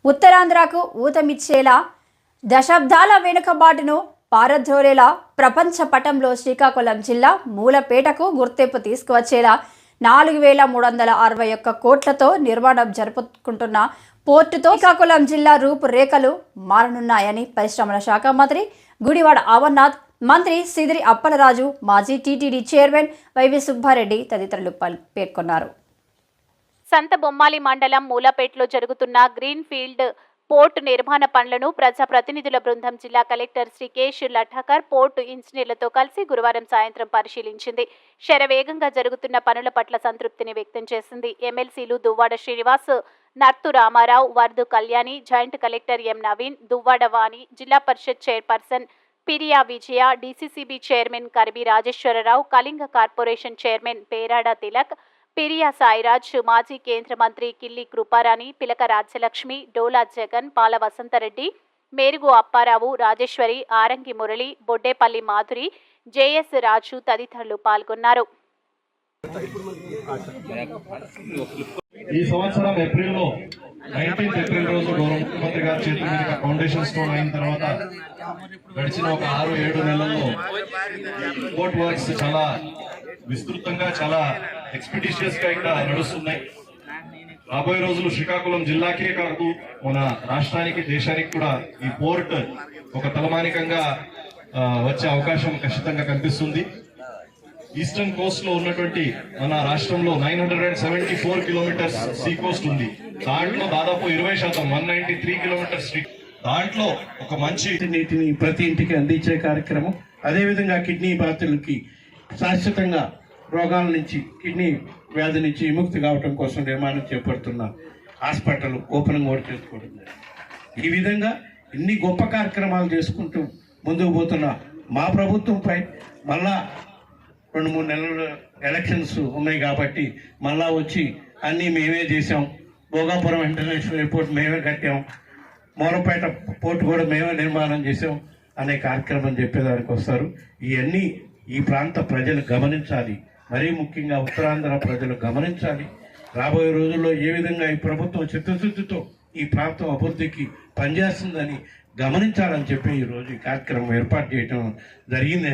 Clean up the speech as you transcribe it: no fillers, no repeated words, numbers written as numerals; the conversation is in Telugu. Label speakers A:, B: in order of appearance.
A: ఉత్తరాంధ్రకు ఊతమిచ్చేలా దశాబ్దాల వెనుకబాటును పారద్రోలేలా ప్రపంచ పటంలో శ్రీకాకుళం జిల్లా మూలపేటకు గుర్తింపు తీసుకువచ్చేలా 4,361 కోట్లతో నిర్మాణం జరుపుకుంటున్న పోర్టుతో శ్రీకాకుళం జిల్లా రూపురేఖలు మారనున్నాయని పరిశ్రమల శాఖ మంత్రి గుడివాడ అమర్నాథ్, మంత్రి సిదిరి అప్పలరాజు, మాజీ టీటీడీ చైర్మన్ వైవి సుబ్బారెడ్డి తదితరులు పేర్కొన్నారు.
B: సంత బొమ్మాలి మండలం మూలపేటలో జరుగుతున్న గ్రీన్ ఫీల్డ్ పోర్టు నిర్మాణ పనులను ప్రజాప్రతినిధుల బృందం జిల్లా కలెక్టర్ శ్రీ కేశ్ లఠాకర్ పోర్టు ఇంజనీర్లతో కలిసి గురువారం సాయంత్రం పరిశీలించింది. శరవేగంగా జరుగుతున్న పనుల పట్ల సంతృప్తిని వ్యక్తం చేసింది. ఎమ్మెల్సీలు Duvvada Srinivas, Narthu Ramarao, Vardhu Kalyani, joint collector M Naveen, Duvvada Vani, Zilla Parishad chairperson Piriya Vijaya, DCCB chairman Karbi Rajeswararao, Kalinga corporation chairman Perada Tilak, Piriya Sairaj, మాజీ కేంద్ర మంత్రి కిల్లి కృపారాణి, పిలక రాజ్యలక్ష్మి, డోలా జగన్, పాల వసంతరెడ్డి, మేరుగు అప్పారావు, రాజేశ్వరి, ఆరంగి మురళి, బొడ్డేపల్లి మాధురి, జేఎస్ రాజు తదితరులు పాల్గొన్నారు.
C: ఈ సంవత్సరం ఏప్రిల్లో 19th ఏప్రిల్ రోజు గౌరవ ముఖ్యమంత్రి గారి చేతుల మీదుగా ఫౌండేషన్ స్టోన్ అయిన తర్వాత గడిచిన ఒక 6-7 నెలల్లో పోర్ట్ వర్క్స్ చాలా విస్తృతంగా, చాలా ఎక్స్పెడిషియస్ గా ఇక్కడ నడుస్తున్నాయి. రాబోయే రోజులు శ్రీకాకుళం జిల్లాకే కాదు, మన రాష్ట్రానికి, దేశానికి కూడా ఈ పోర్ట్ ఒక తలమానికంగా వచ్చే అవకాశం ఖచ్చితంగా కనిపిస్తుంది. ఈస్టర్న్ కోస్ట్ లో ఉన్నటువంటి మన రాష్ట్రంలో 974 కిలోమీటర్స్ సీ కోస్ట్ ఉంది. దాంట్లో దాదాపు 20% 193 కిలోమీటర్స్ దాంట్లో ఒక మంచి
D: నీటిని ప్రతి ఇంటికి అందించే కార్యక్రమం, అదేవిధంగా కిడ్నీ బాధితులకి శాశ్వతంగా రోగాల నుంచి, కిడ్నీ వ్యాధి నుంచి విముక్తి కావటం కోసం నిర్మాణం చేపడుతున్న హాస్పిటల్ ఓపెనింగ్ కూడా చేసుకోవడం. ఈ విధంగా ఇన్ని గొప్ప కార్యక్రమాలు చేసుకుంటూ ముందుకు పోతున్న మా ప్రభుత్వంపై మళ్ళా 2-3 నెలలు ఎలక్షన్స్ ఉన్నాయి కాబట్టి మళ్ళా వచ్చి అన్నీ మేమే చేసాం, భోగాపురం ఇంటర్నేషనల్ ఎయిర్పోర్ట్ మేమే కట్టాం, మూలపేట పోర్టు కూడా మేమే నిర్మాణం చేసాం అనే కార్యక్రమం చెప్పేదానికి వస్తారు. ఇవన్నీ ఈ ప్రాంత ప్రజలు గమనించాలి, మరీ ముఖ్యంగా ఉత్తరాంధ్ర ప్రజలు గమనించాలి. రాబోయే రోజుల్లో ఏ విధంగా ఈ ప్రభుత్వం చిత్తశుద్ధితో ఈ ప్రాంతం అభివృద్ధికి పనిచేస్తుందని గమనించాలని చెప్పి ఈరోజు ఈ కార్యక్రమం ఏర్పాటు చేయడం జరిగింది.